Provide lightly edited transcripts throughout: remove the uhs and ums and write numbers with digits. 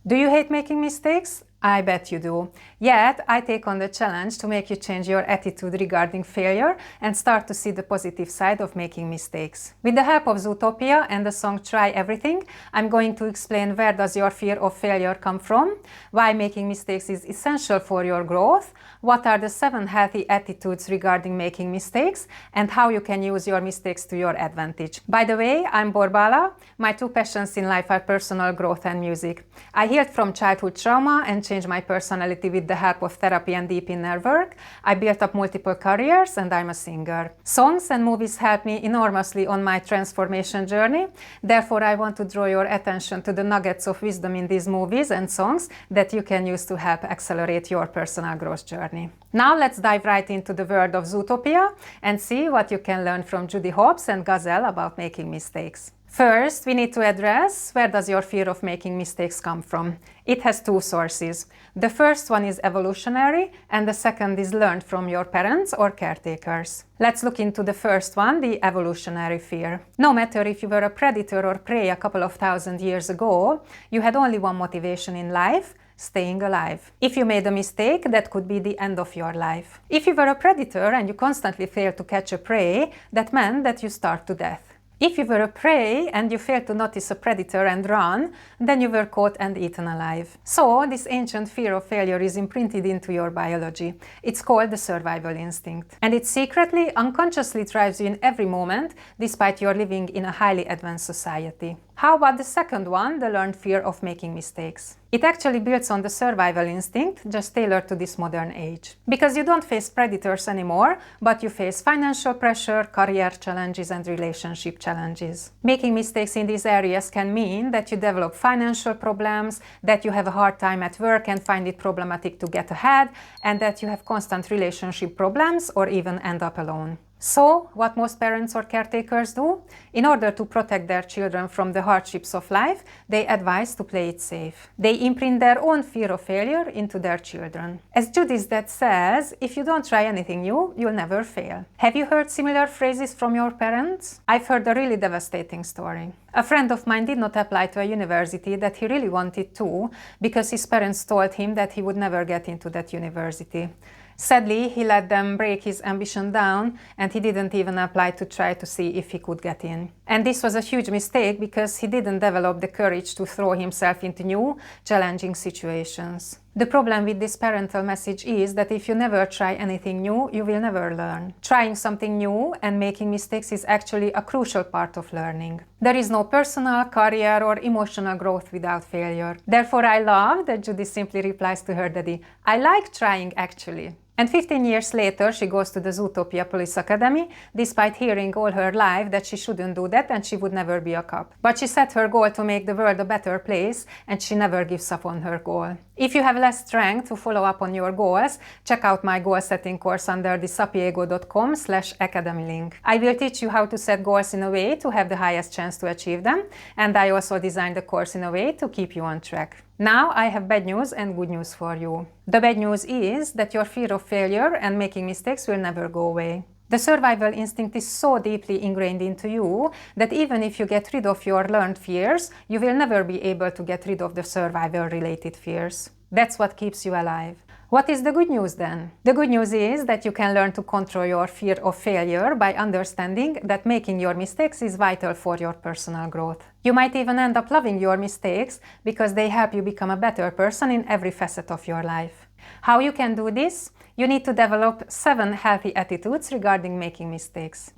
Do you hate making mistakes? I bet you do. Yet, I take on the challenge to make you change your attitude regarding failure and start to see the positive side of making mistakes. With the help of Zootopia and the song Try Everything, I'm going to explain where does your fear of failure come from, why making mistakes is essential for your growth, what are the 7 healthy attitudes regarding making mistakes, and how you can use your mistakes to your advantage. By the way, I'm Borbala. My 2 passions in life are personal growth and music. I healed from childhood trauma and changed my personality with the help of therapy and deep inner work. I built up multiple careers and I'm a singer. Songs and movies help me enormously on my transformation journey. Therefore, I want to draw your attention to the nuggets of wisdom in these movies and songs that you can use to help accelerate your personal growth journey. Now let's dive right into the world of Zootopia and see what you can learn from Judy and Gazelle about making mistakes. First, we need to address where does your fear of making mistakes come from. It has 2 sources. The first one is evolutionary and the second is learned from your parents or caretakers. Let's look into the first one, the evolutionary fear. No matter if you were a predator or prey a couple of thousand years ago, you had only one motivation in life: staying alive. If you made a mistake, that could be the end of your life. If you were a predator and you constantly failed to catch a prey, that meant that you starved to death. If you were a prey and you failed to notice a predator and run, then you were caught and eaten alive. So, this ancient fear of failure is imprinted into your biology. It's called the survival instinct. And it secretly, unconsciously drives you in every moment, despite your living in a highly advanced society. How about the second one, the learned fear of making mistakes? It actually builds on the survival instinct, just tailored to this modern age. Because you don't face predators anymore, but you face financial pressure, career challenges, and relationship challenges. Making mistakes in these areas can mean that you develop financial problems, that you have a hard time at work and find it problematic to get ahead, and that you have constant relationship problems or even end up alone. So, what most parents or caretakers do? In order to protect their children from the hardships of life, they advise to play it safe. They imprint their own fear of failure into their children. As Judy's dad says, if you don't try anything new, you'll never fail. Have you heard similar phrases from your parents? I've heard a really devastating story. A friend of mine did not apply to a university that he really wanted to because his parents told him that he would never get into that university. Sadly, he let them break his ambition down and he didn't even apply to try to see if he could get in. And this was a huge mistake because he didn't develop the courage to throw himself into new, challenging situations. The problem with this parental message is that if you never try anything new, you will never learn. Trying something new and making mistakes is actually a crucial part of learning. There is no personal, career, or emotional growth without failure. Therefore, I love that Judy simply replies to her daddy, "I like trying actually." And 15 years later, she goes to the Zootopia Police Academy, despite hearing all her life that she shouldn't do that and she would never be a cop. But she set her goal to make the world a better place, and she never gives up on her goal. If you have less strength to follow up on your goals, check out my goal setting course under the sapiego.com/academy link. I will teach you how to set goals in a way to have the highest chance to achieve them, and I also designed the course in a way to keep you on track. Now I have bad news and good news for you. The bad news is that your fear of failure and making mistakes will never go away. The survival instinct is so deeply ingrained into you that even if you get rid of your learned fears, you will never be able to get rid of the survival-related fears. That's what keeps you alive. What is the good news then? The good news is that you can learn to control your fear of failure by understanding that making your mistakes is vital for your personal growth. You might even end up loving your mistakes because they help you become a better person in every facet of your life. How you can do this? You need to develop 7 healthy attitudes regarding making mistakes.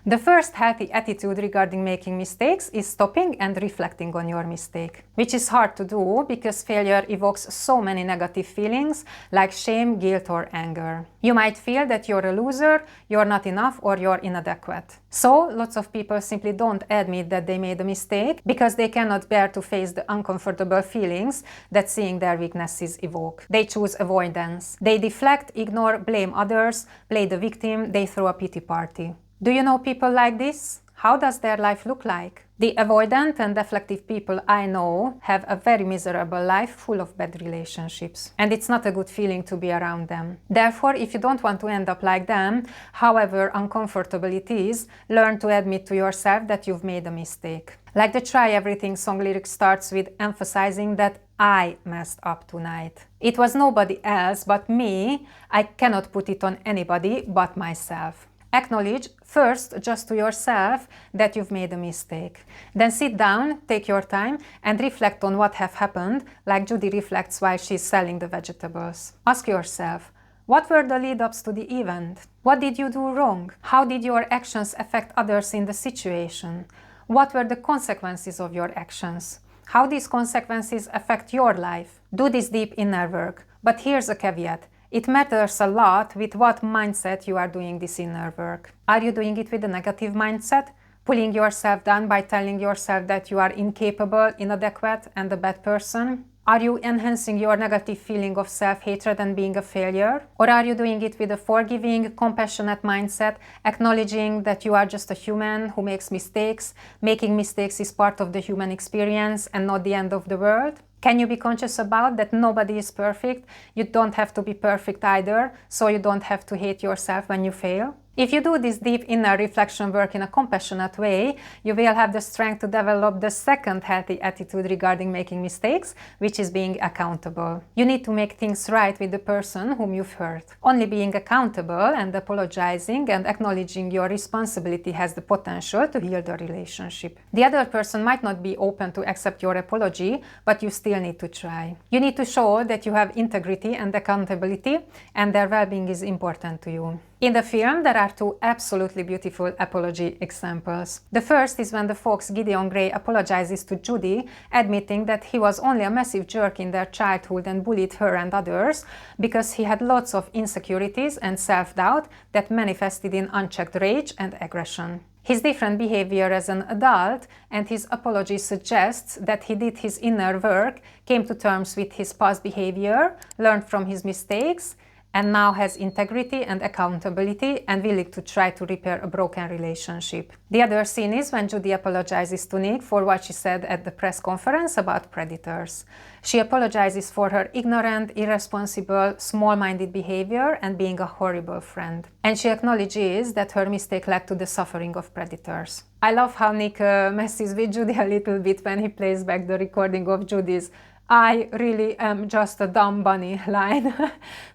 The first healthy attitude regarding making mistakes is stopping and reflecting on your mistake, which is hard to do because failure evokes so many negative feelings like shame, guilt, or anger. You might feel that you're a loser, you're not enough, or you're inadequate. So, lots of people simply don't admit that they made a mistake because they cannot bear to face the uncomfortable feelings that seeing their weaknesses evoke. They choose avoidance. They deflect, ignore, blame others, play the victim, they throw a pity party. Do you know people like this? How does their life look like? The avoidant and deflective people I know have a very miserable life full of bad relationships. And it's not a good feeling to be around them. Therefore, if you don't want to end up like them, however uncomfortable it is, learn to admit to yourself that you've made a mistake. Like the Try Everything song lyric starts with emphasizing that I messed up tonight. It was nobody else but me. I cannot put it on anybody but myself. Acknowledge first just to yourself that you've made a mistake. Then sit down, take your time, and reflect on what have happened, like Judy reflects while she's selling the vegetables. Ask yourself, what were the lead-ups to the event? What did you do wrong? How did your actions affect others in the situation? What were the consequences of your actions? How these consequences affect your life? Do this deep inner work. But here's a caveat. It matters a lot with what mindset you are doing this inner work. Are you doing it with a negative mindset? Pulling yourself down by telling yourself that you are incapable, inadequate, and a bad person? Are you enhancing your negative feeling of self-hatred and being a failure? Or are you doing it with a forgiving, compassionate mindset, acknowledging that you are just a human who makes mistakes? Making mistakes is part of the human experience and not the end of the world? Can you be conscious about that nobody is perfect? You don't have to be perfect either, so you don't have to hate yourself when you fail. If you do this deep inner reflection work in a compassionate way, you will have the strength to develop the second healthy attitude regarding making mistakes, which is being accountable. You need to make things right with the person whom you've hurt. Only being accountable and apologizing and acknowledging your responsibility has the potential to heal the relationship. The other person might not be open to accept your apology, but you still need to try. You need to show that you have integrity and accountability, and their well-being is important to you. In the film, there are two absolutely beautiful apology examples. The first is when the fox Gideon Grey apologizes to Judy, admitting that he was only a massive jerk in their childhood and bullied her and others because he had lots of insecurities and self-doubt that manifested in unchecked rage and aggression. His different behavior as an adult and his apology suggests that he did his inner work, came to terms with his past behavior, learned from his mistakes, and now has integrity and accountability and willing to try to repair a broken relationship. The other scene is when Judy apologizes to Nick for what she said at the press conference about predators. She apologizes for her ignorant, irresponsible, small-minded behavior and being a horrible friend. And she acknowledges that her mistake led to the suffering of predators. I love how Nick messes with Judy a little bit when he plays back the recording of Judy's "I really am just a dumb bunny" line,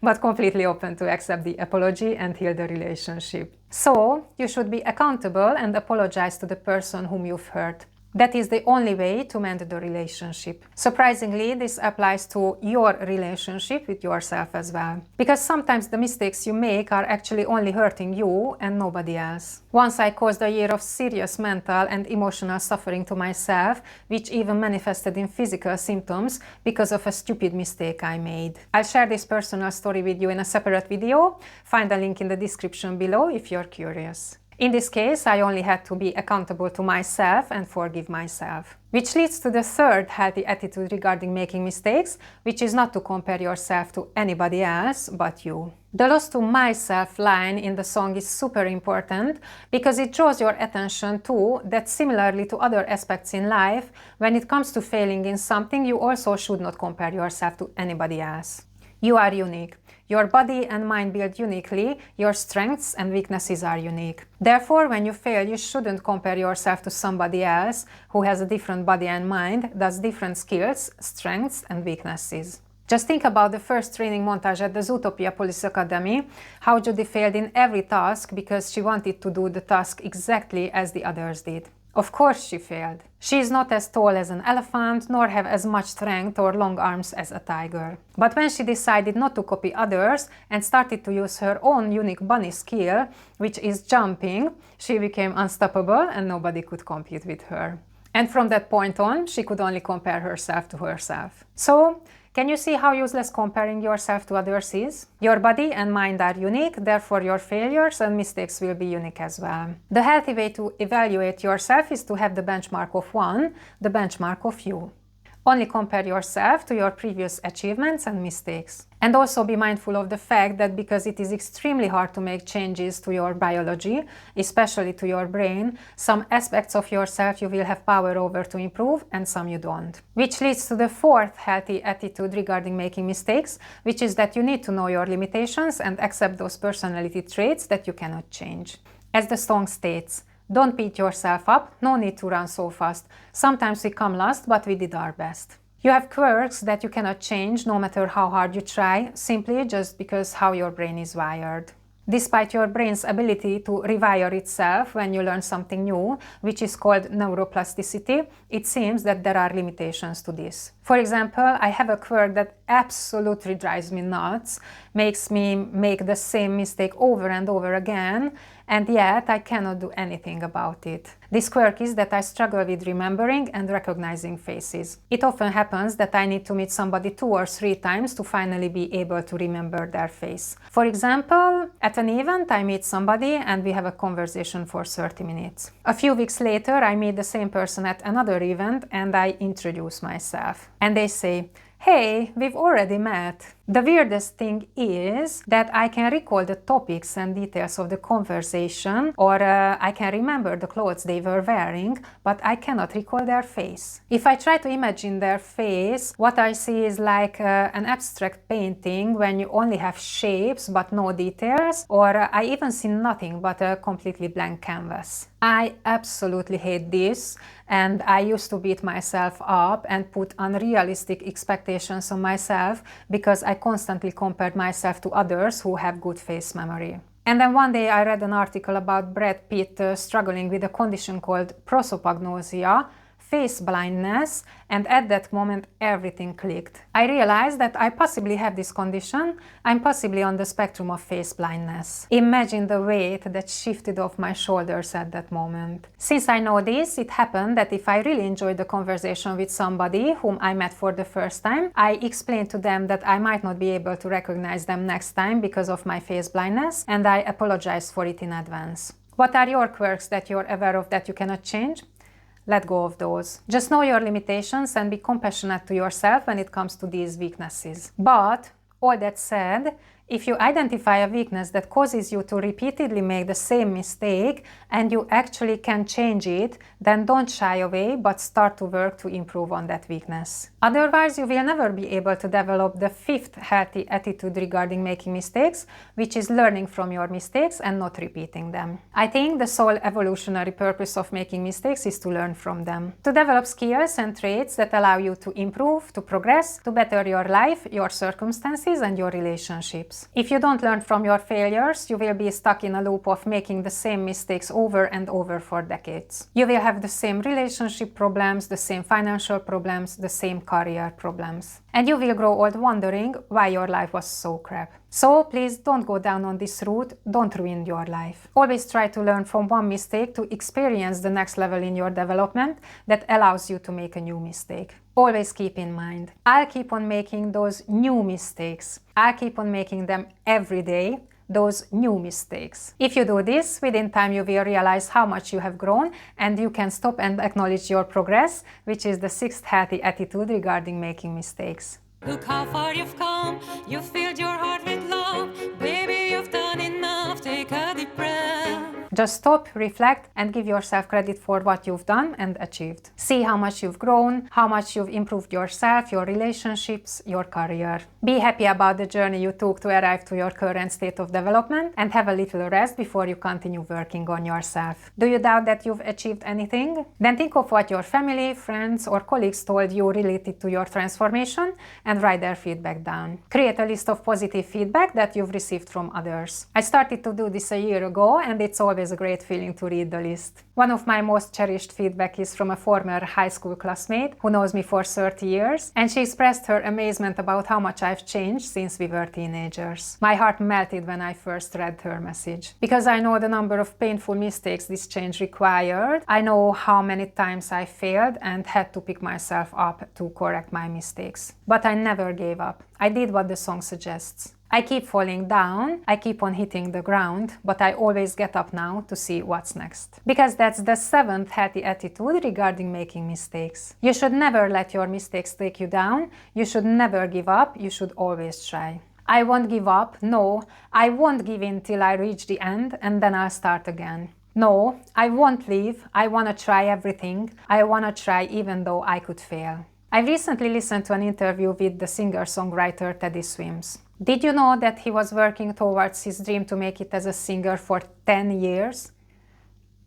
but completely open to accept the apology and heal the relationship. So, you should be accountable and apologize to the person whom you've hurt. That is the only way to mend the relationship. Surprisingly, this applies to your relationship with yourself as well. Because sometimes the mistakes you make are actually only hurting you and nobody else. Once I caused a year of serious mental and emotional suffering to myself, which even manifested in physical symptoms because of a stupid mistake I made. I'll share this personal story with you in a separate video. Find a link in the description below if you're curious. In this case, I only had to be accountable to myself and forgive myself. Which leads to the third healthy attitude regarding making mistakes, which is not to compare yourself to anybody else but you. The loss to myself line in the song is super important because it draws your attention to that similarly to other aspects in life, when it comes to failing in something, you also should not compare yourself to anybody else. You are unique. Your body and mind build uniquely, your strengths and weaknesses are unique. Therefore, when you fail, you shouldn't compare yourself to somebody else who has a different body and mind, does different skills, strengths and weaknesses. Just think about the first training montage at the Zootopia Police Academy, how Judy failed in every task because she wanted to do the task exactly as the others did. Of course she failed. She is not as tall as an elephant, nor have as much strength or long arms as a tiger. But when she decided not to copy others and started to use her own unique bunny skill, which is jumping, she became unstoppable and nobody could compete with her. And from that point on, she could only compare herself to herself. So, can you see how useless comparing yourself to others is? Your body and mind are unique, therefore your failures and mistakes will be unique as well. The healthy way to evaluate yourself is to have the benchmark of one, the benchmark of you. Only compare yourself to your previous achievements and mistakes. And also be mindful of the fact that because it is extremely hard to make changes to your biology, especially to your brain, some aspects of yourself you will have power over to improve and some you don't. Which leads to the fourth healthy attitude regarding making mistakes, which is that you need to know your limitations and accept those personality traits that you cannot change. As the song states, Don't beat yourself up, no need to run so fast. Sometimes we come last, but we did our best. You have quirks that you cannot change no matter how hard you try, simply just because how your brain is wired. Despite your brain's ability to rewire itself when you learn something new, which is called neuroplasticity, it seems that there are limitations to this. For example, I have a quirk that absolutely drives me nuts, makes me make the same mistake over and over again, and yet I cannot do anything about it. This quirk is that I struggle with remembering and recognizing faces. It often happens that I need to meet somebody 2 or 3 times to finally be able to remember their face. For example, at an event I meet somebody and we have a conversation for 30 minutes. A few weeks later I meet the same person at another event and I introduce myself. And they say, "Hey, we've already met." The weirdest thing is that I can recall the topics and details of the conversation, or I can remember the clothes they were wearing, but I cannot recall their face. If I try to imagine their face, what I see is like an abstract painting when you only have shapes but no details, or I even see nothing but a completely blank canvas. I absolutely hate this, and I used to beat myself up and put unrealistic expectations on myself because I constantly compared myself to others who have good face memory. And then one day I read an article about Brad Pitt struggling with a condition called prosopagnosia, face blindness, and at that moment everything clicked. I realized that I possibly have this condition. I'm possibly on the spectrum of face blindness. Imagine the weight that shifted off my shoulders at that moment. Since I know this, it happened that if I really enjoyed the conversation with somebody whom I met for the first time, I explained to them that I might not be able to recognize them next time because of my face blindness, and I apologized for it in advance. What are your quirks that you're aware of that you cannot change? Let go of those. Just know your limitations and be compassionate to yourself when it comes to these weaknesses. But, all that said, if you identify a weakness that causes you to repeatedly make the same mistake and you actually can change it, then don't shy away but start to work to improve on that weakness. Otherwise, you will never be able to develop the 5th healthy attitude regarding making mistakes, which is learning from your mistakes and not repeating them. I think the sole evolutionary purpose of making mistakes is to learn from them, to develop skills and traits that allow you to improve, to progress, to better your life, your circumstances, and your relationships. If you don't learn from your failures, you will be stuck in a loop of making the same mistakes over and over for decades. You will have the same relationship problems, the same financial problems, the same career problems. And you will grow old wondering why your life was so crap. So please don't go down on this route, don't ruin your life. Always try to learn from one mistake to experience the next level in your development that allows you to make a new mistake. Always keep in mind, I'll keep on making those new mistakes. I'll keep on making them every day, those new mistakes. If you do this, within time you will realize how much you have grown and you can stop and acknowledge your progress, which is the 6th healthy attitude regarding making mistakes. Look how far you've come, you've filled your heart with love. Baby, you've done enough, take a deep breath. Just stop, reflect, and give yourself credit for what you've done and achieved. See how much you've grown, how much you've improved yourself, your relationships, your career. Be happy about the journey you took to arrive to your current state of development and have a little rest before you continue working on yourself. Do you doubt that you've achieved anything? Then think of what your family, friends, or colleagues told you related to your transformation and write their feedback down. Create a list of positive feedback that you've received from others. I started to do this a year ago and it's always a great feeling to read the list. One of my most cherished feedback is from a former high school classmate who knows me for 30 years, and she expressed her amazement about how much I've changed since we were teenagers. My heart melted when I first read her message. Because I know the number of painful mistakes this change required, I know how many times I failed and had to pick myself up to correct my mistakes. But I never gave up. I did what the song suggests. I keep falling down, I keep on hitting the ground, but I always get up now to see what's next. Because that's the 7th healthy attitude regarding making mistakes. You should never let your mistakes take you down, you should never give up, you should always try. I won't give up, no, I won't give in till I reach the end and then I'll start again. No, I won't leave, I wanna try everything, I wanna try even though I could fail. I recently listened to an interview with the singer-songwriter Teddy Swims. Did you know that he was working towards his dream to make it as a singer for 10 years?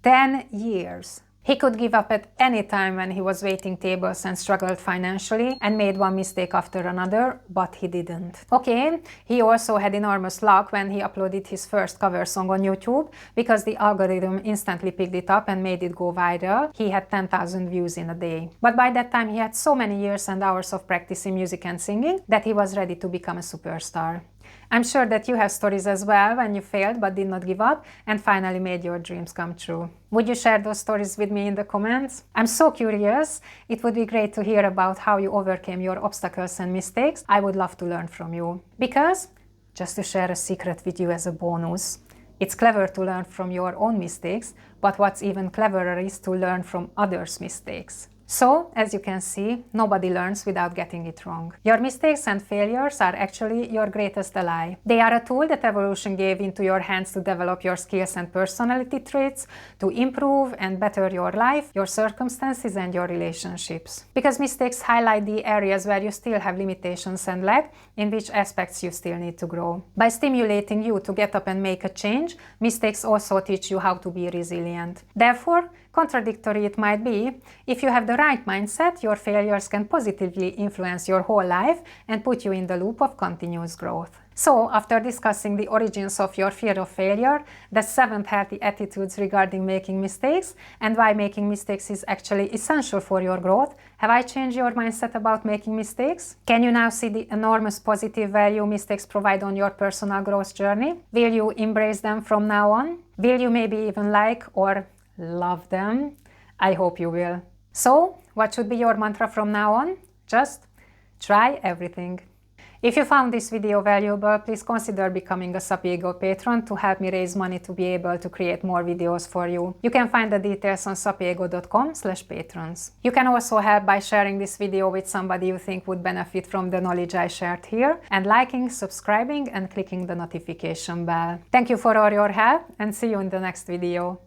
10 years. He could give up at any time when he was waiting tables and struggled financially and made one mistake after another, but he didn't. Okay, he also had enormous luck when he uploaded his first cover song on YouTube because the algorithm instantly picked it up and made it go viral. He had 10,000 views in a day. But by that time he had so many years and hours of practicing music and singing that he was ready to become a superstar. I'm sure that you have stories as well when you failed but did not give up and finally made your dreams come true. Would you share those stories with me in the comments? I'm so curious. It would be great to hear about how you overcame your obstacles and mistakes. I would love to learn from you. Because, just to share a secret with you as a bonus, it's clever to learn from your own mistakes, but what's even cleverer is to learn from others' mistakes. So, as you can see, nobody learns without getting it wrong. Your mistakes and failures are actually your greatest ally. They are a tool that evolution gave into your hands to develop your skills and personality traits, to improve and better your life, your circumstances and your relationships. Because mistakes highlight the areas where you still have limitations and lack, in which aspects you still need to grow. By stimulating you to get up and make a change, mistakes also teach you how to be resilient. Therefore, contradictory it might be, if you have the right mindset, your failures can positively influence your whole life and put you in the loop of continuous growth. So, after discussing the origins of your fear of failure, the 7 healthy attitudes regarding making mistakes, and why making mistakes is actually essential for your growth, have I changed your mindset about making mistakes? Can you now see the enormous positive value mistakes provide on your personal growth journey? Will you embrace them from now on? Will you maybe even like or love them? I hope you will. So, what should be your mantra from now on? Just try everything. If you found this video valuable, please consider becoming a Sapiego patron to help me raise money to be able to create more videos for you. You can find the details on sapiego.com/patrons. You can also help by sharing this video with somebody you think would benefit from the knowledge I shared here, and liking, subscribing, and clicking the notification bell. Thank you for all your help, and see you in the next video.